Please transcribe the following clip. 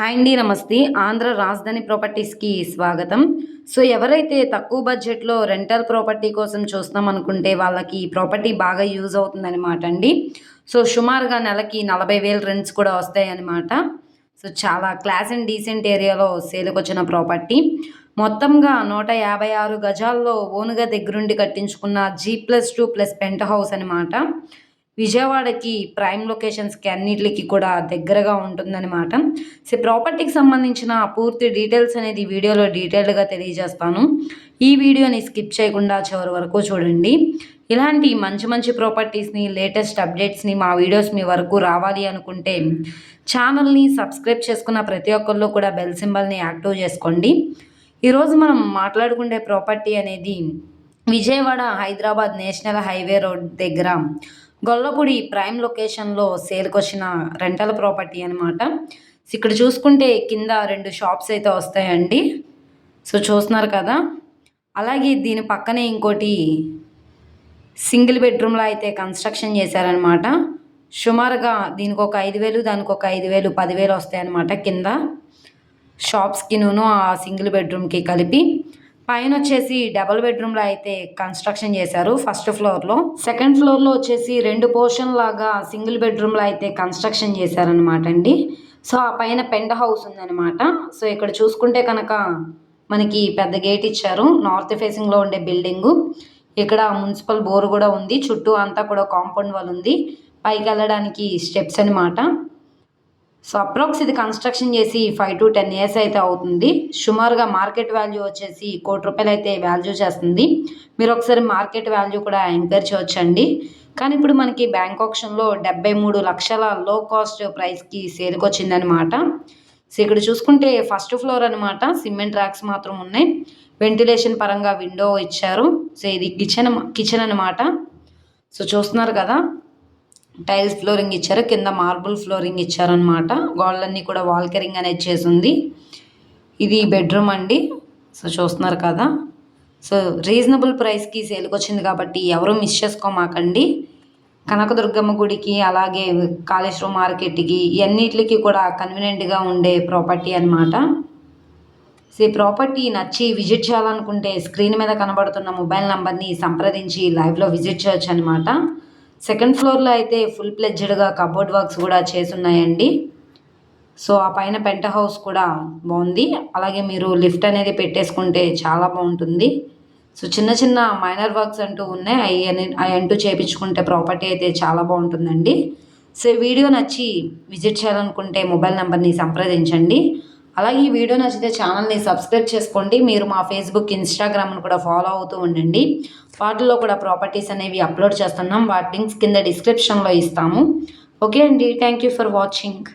Hi అండి. నమస్తే. ఆంధ్ర రాజధాని ప్రాపర్టీస్‌కి స్వాగతం. సో, ఎవరైతే తక్కువ బడ్జెట్‌లో రెంటల్ ప్రాపర్టీ కోసం చూస్తున్నాం అనుకుంటే వాళ్ళకి ఈ ప్రాపర్టీ బాగా యూజ్ అవుతుందనమాట అండి. సో, సుమారుగా నెలకి 40,000 రెంట్స్ కూడా వస్తాయన్నమాట. సో, చాలా క్లాస్ అండ్ డీసెంట్ ఏరియాలో సేల్‌కొచ్చిన ప్రాపర్టీ. మొత్తంగా 156 గజాల్లో ఓన్‌గా దగ్గరుండి కట్టించుకున్న G+2+ పెంట్ హౌస్ అనమాట. విజయవాడకి ప్రైమ్ లొకేషన్స్‌కి అన్నిట్లికి కూడా దగ్గరగా ఉంటుందనమాట. సో, ప్రాపర్టీకి సంబంధించిన పూర్తి డీటెయిల్స్ అనేది వీడియోలో డీటెయిల్డ్‌గా తెలియజేస్తాను. ఈ వీడియోని స్కిప్ చేయకుండా చివరి వరకు చూడండి. ఇలాంటి మంచి మంచి ప్రాపర్టీస్‌ని, లేటెస్ట్ అప్డేట్స్‌ని మా వీడియోస్ మీ వరకు రావాలి అనుకుంటే ఛానల్‌ని సబ్స్క్రైబ్ చేసుకున్న ప్రతి ఒక్కళ్ళు కూడా బెల్ సింబల్‌ని యాక్టివ్ చేసుకోండి. ఈరోజు మనం మాట్లాడుకునే ప్రాపర్టీ అనేది Vijayawada Hyderabad national highway road దగ్గర గొల్లపూడి ప్రైమ్ లొకేషన్‌లో సేల్‌కొచ్చిన రెంటల్ ప్రాపర్టీ అనమాట. సో, ఇక్కడ చూసుకుంటే కింద 2 షాప్స్ అయితే వస్తాయండి. సో, చూస్తున్నారు కదా! అలాగే దీని పక్కనే ఇంకోటి సింగిల్ బెడ్‌రూమ్‌లో అయితే కన్‌స్ట్రక్షన్ చేశారనమాట. సుమారుగా దీనికొక 5,000 దానికొక 5,000, 10,000 వస్తాయన్నమాట కింద షాప్స్‌కిను ఆ సింగిల్ బెడ్‌రూమ్‌కి కలిపి. పైనొచ్చేసి డబుల్ బెడ్‌రూమ్‌లో అయితే కన్‌స్ట్రక్షన్ చేశారు ఫస్ట్ ఫ్లోర్‌లో. సెకండ్ ఫ్లోర్‌లో వచ్చేసి 2 పోర్షన్ లాగా సింగిల్ బెడ్‌రూమ్‌లో అయితే కన్‌స్ట్రక్షన్ చేశారనమాట అండి. సో, ఆ పైన పెంట్ హౌస్ ఉందనమాట. సో, ఇక్కడ చూసుకుంటే కనుక మనకి పెద్ద గేట్ ఇచ్చారు. నార్త్ ఫేసింగ్‌లో ఉండే బిల్డింగు. ఇక్కడ మున్సిపల్ బోర్ కూడా ఉంది. చుట్టూ అంతా కూడా కాంపౌండ్ వాల్ ఉంది. పైకెళ్ళడానికి స్టెప్స్ అనమాట. సో, అప్రాక్స్ ఇది కన్‌స్ట్రక్షన్ చేసి 5-10 ఇయర్స్ అయితే అవుతుంది. సుమారుగా మార్కెట్ వాల్యూ వచ్చేసి ₹1,00,00,000 అయితే వాల్యూ చేస్తుంది. మీరొకసారి మార్కెట్ వాల్యూ కూడా ఎంక్వైరీ చేయొచ్చండి. కానీ ఇప్పుడు మనకి బ్యాంక్ ఆక్షన్‌లో 73,00,000 లో కాస్ట్ ప్రైస్‌కి సేల్‌కొచ్చిందనమాట. సో, ఇక్కడ చూసుకుంటే ఫస్ట్ ఫ్లోర్ అనమాట. సిమెంట్ ర్యాక్స్ మాత్రం ఉన్నాయి. వెంటిలేషన్ పరంగా విండో ఇచ్చారు. సో, ఇది కిచెన్ అనమాట. సో, చూస్తున్నారు కదా! టైల్స్ ఫ్లోరింగ్ ఇచ్చారు. కింద మార్బుల్ ఫ్లోరింగ్ ఇచ్చారనమాట. గోడలన్నీ కూడా వాల్కరింగ్ అనేది చేసుంది. ఇది బెడ్‌రూమ్ అండి. సో, చూస్తున్నారు కదా! సో, రీజనబుల్ ప్రైస్‌కి సేల్‌కొచ్చింది కాబట్టి ఎవరు మిస్ చేసుకోమాకండి. కనకదుర్గమ్మ గుడికి, అలాగే కాళేశ్వరం మార్కెట్‌కి ఇయన్నిట్లికి కూడా కన్వీనియంట్‌గా ఉండే ప్రాపర్టీ అనమాట. సో, ఈ ప్రాపర్టీ నచ్చి విజిట్ చేయాలనుకుంటే స్క్రీన్ మీద కనబడుతున్న మొబైల్ నంబర్‌ని సంప్రదించి లైవ్‌లో విజిట్ చేయొచ్చనమాట. సెకండ్ ఫ్లోర్‌లో అయితే ఫుల్ ప్లెడ్జ్డ్‌గా కబోర్డ్ వర్క్స్ కూడా చేసున్నాయండి. సో, ఆ పైన పెంట్ హౌస్ కూడా బావుంది. అలాగే మీరు లిఫ్ట్ అనేది పెట్టేసుకుంటే చాలా బావుంటుంది. సో, చిన్న చిన్న మైనర్ వర్క్స్ అంటూ ఉన్నాయి. అయంటూ చేపించుకుంటే ప్రాపర్టీ అయితే చాలా బావుంటుందండి. సో, ఈ వీడియో నచ్చి విజిట్ చేయాలనుకుంటే మొబైల్ నంబర్‌ని సంప్రదించండి. అలాగే ఈ వీడియో నచ్చితే ఛానల్‌ని సబ్స్క్రైబ్ చేసుకోండి. మీరు మా ఫేస్‌బుక్, ఇన్‌స్టాగ్రామ్‌ను కూడా ఫాలో అవుతూ ఉండండి. వాటిల్లో కూడా ప్రాపర్టీస్ అనేవి అప్లోడ్ చేస్తున్నాం. వాటి లింక్స్ కింద డిస్క్రిప్షన్‌లో ఇస్తాము. ఓకే అండి. Thank you for watching.